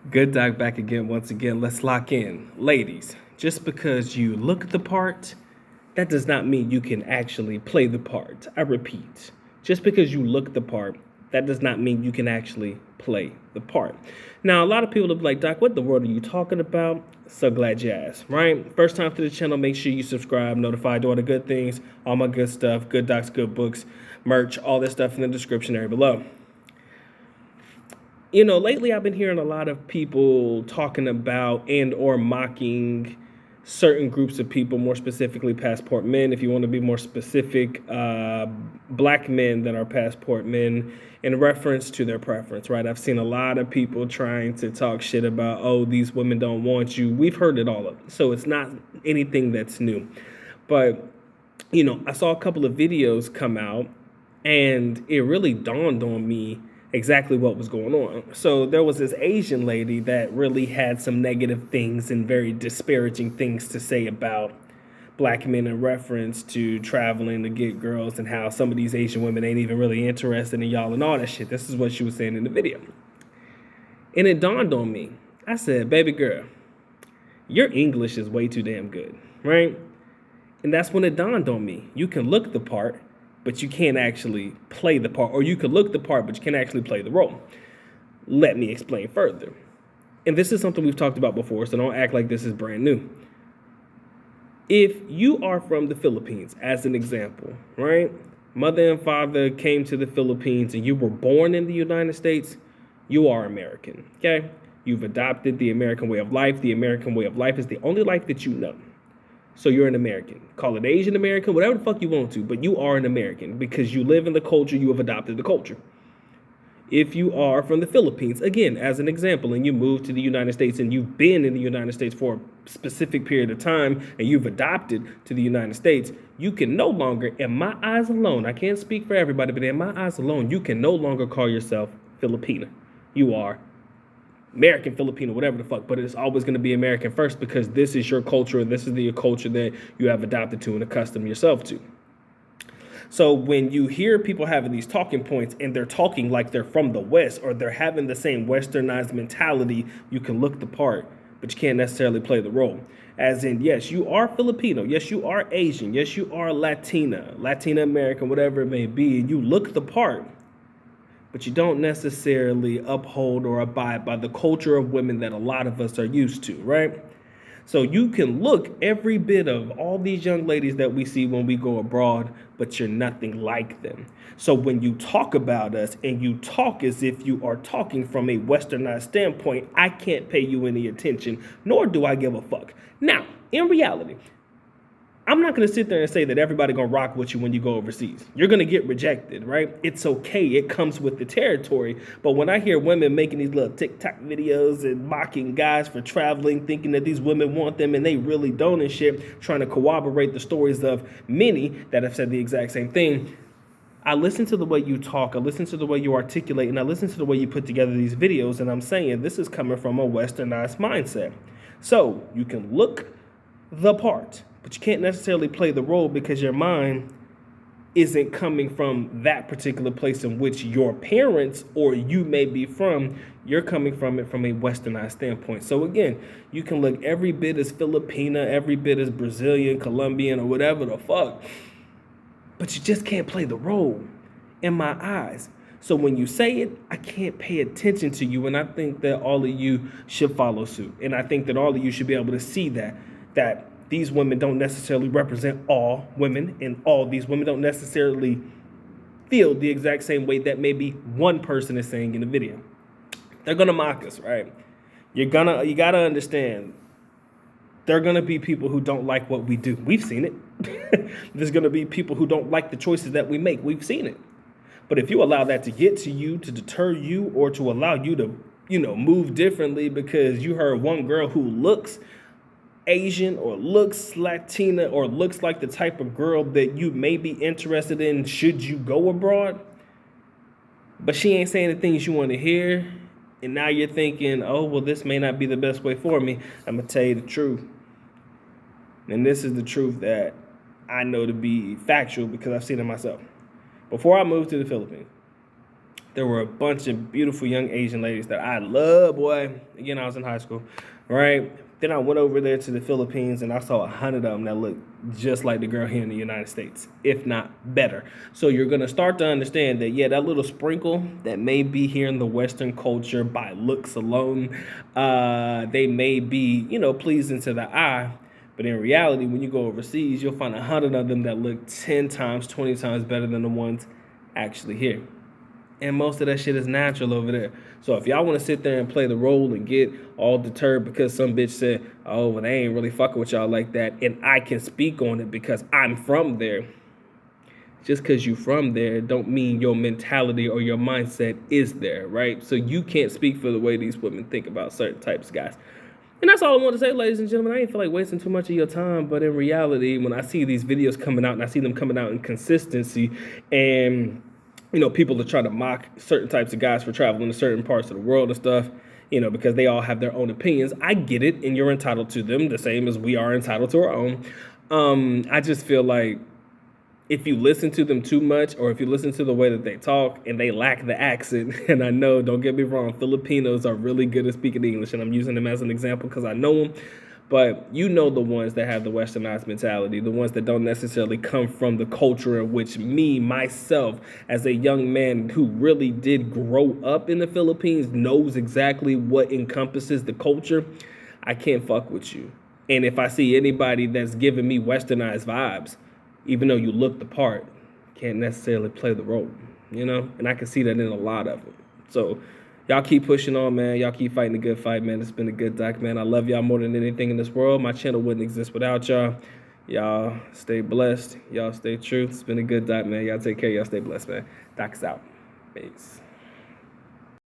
Good Doc back again, once again. Let's lock in. Ladies, just because you look the part, that does not mean you can actually play the part. I repeat, just because you look the part, that does not mean you can actually play the part. Now, a lot of people will be like, Doc, what the world are you talking about? So glad you asked, right? First time to the channel, make sure you subscribe, notify, do all the good things, all my good stuff, good docs, good books, merch, all this stuff in the description area below. Lately I've been hearing a lot of people talking about and or mocking certain groups of people, more specifically passport men. If you want to be more specific, black men that are passport men in reference to their preference, right? I've seen a lot of people trying to talk shit about, oh, these women don't want you. We've heard it all of it. So it's not anything that's new. But, I saw a couple of videos come out and it really dawned on me exactly what was going on. So there was this Asian lady that really had some negative things and very disparaging things to say about black men in reference to traveling to get girls and how some of these Asian women ain't even really interested in y'all and all that shit. This is what she was saying in the video. And it dawned on me. I said, baby girl, your English is way too damn good, right? And that's when it dawned on me. You can look the part, but you can't actually play the part, or you could look the part, but you can't actually play the role. Let me explain further. And this is something we've talked about before, so don't act like this is brand new. If you are from the Philippines, as an example, right? Mother and father came to the Philippines and you were born in the United States, you are American, okay? You've adopted the American way of life. The American way of life is the only life that you know. So you're an American. Call it Asian American, whatever the fuck you want to, but you are an American because you live in the culture, you have adopted the culture. If you are from the Philippines, again, as an example, and you move to the United States and you've been in the United States for a specific period of time and you've adopted to the United States, you can no longer, in my eyes alone, I can't speak for everybody, but in my eyes alone, you can no longer call yourself Filipina. You are American, Filipino, whatever the fuck, but it's always going to be American first because this is your culture and this is the culture that you have adopted to and accustomed yourself to. So when you hear people having these talking points and they're talking like they're from the West or they're having the same westernized mentality, you can look the part, but you can't necessarily play the role. As in, yes, you are Filipino. Yes, you are Asian. Yes, you are Latina American, whatever it may be, and you look the part, but you don't necessarily uphold or abide by the culture of women that a lot of us are used to, right? So you can look every bit of all these young ladies that we see when we go abroad, but you're nothing like them. So when you talk about us and you talk as if you are talking from a westernized standpoint, I can't pay you any attention, nor do I give a fuck. Now, in reality, I'm not going to sit there and say that everybody going to rock with you when you go overseas. You're going to get rejected, right? It's okay. It comes with the territory. But when I hear women making these little TikTok videos and mocking guys for traveling, thinking that these women want them and they really don't and shit, trying to corroborate the stories of many that have said the exact same thing, I listen to the way you talk, I listen to the way you articulate, and I listen to the way you put together these videos, and I'm saying this is coming from a westernized mindset. So you can look the part, but you can't necessarily play the role because your mind isn't coming from that particular place in which your parents or you may be from. You're coming from it from a westernized standpoint. So again, you can look every bit as Filipina, every bit as Brazilian, Colombian, or whatever the fuck, but you just can't play the role in my eyes. So when you say it, I can't pay attention to you, and I think that all of you should follow suit. And I think that all of you should be able to see that these women don't necessarily represent all women, and all these women don't necessarily feel the exact same way that maybe one person is saying in the video. They're gonna mock us, right? You gotta understand, there are gonna be people who don't like what we do. We've seen it. There's gonna be people who don't like the choices that we make. We've seen it. But if you allow that to get to you, to deter you, or to allow you to, move differently because you heard one girl who looks Asian or looks Latina or looks like the type of girl that you may be interested in should you go abroad, but she ain't saying the things you want to hear, and now you're thinking, oh, well, this may not be the best way for me. I'm going to tell you the truth. And this is the truth that I know to be factual because I've seen it myself. Before I moved to the Philippines, there were a bunch of beautiful young Asian ladies that I love, boy. Again, I was in high school, right? Then I went over there to the Philippines and I saw 100 of them that looked just like the girl here in the United States, if not better. So you're going to start to understand that, yeah, that little sprinkle that may be here in the Western culture by looks alone, they may be, pleasing to the eye. But in reality, when you go overseas, you'll find 100 of them that look 10 times, 20 times better than the ones actually here. And most of that shit is natural over there. So if y'all want to sit there and play the role and get all deterred because some bitch said, oh, well, they ain't really fucking with y'all like that, and I can speak on it because I'm from there, just because you from there don't mean your mentality or your mindset is there, right? So you can't speak for the way these women think about certain types of guys. And that's all I want to say, ladies and gentlemen. I ain't feel like wasting too much of your time, but in reality, when I see these videos coming out and I see them coming out in consistency and people are trying to mock certain types of guys for traveling to certain parts of the world and stuff, because they all have their own opinions. I get it, and you're entitled to them the same as we are entitled to our own. I just feel like if you listen to them too much, or if you listen to the way that they talk and they lack the accent, and I know, don't get me wrong, Filipinos are really good at speaking English, and I'm using them as an example because I know them. But the ones that have the westernized mentality, the ones that don't necessarily come from the culture in which myself, as a young man who really did grow up in the Philippines, knows exactly what encompasses the culture, I can't fuck with you. And if I see anybody that's giving me westernized vibes, even though you look the part, can't necessarily play the role, And I can see that in a lot of them. So y'all keep pushing on, man. Y'all keep fighting a good fight, man. It's been a good doc, man. I love y'all more than anything in this world. My channel wouldn't exist without y'all. Y'all stay blessed. Y'all stay true. It's been a good doc, man. Y'all take care. Y'all stay blessed, man. Doc is out. Peace.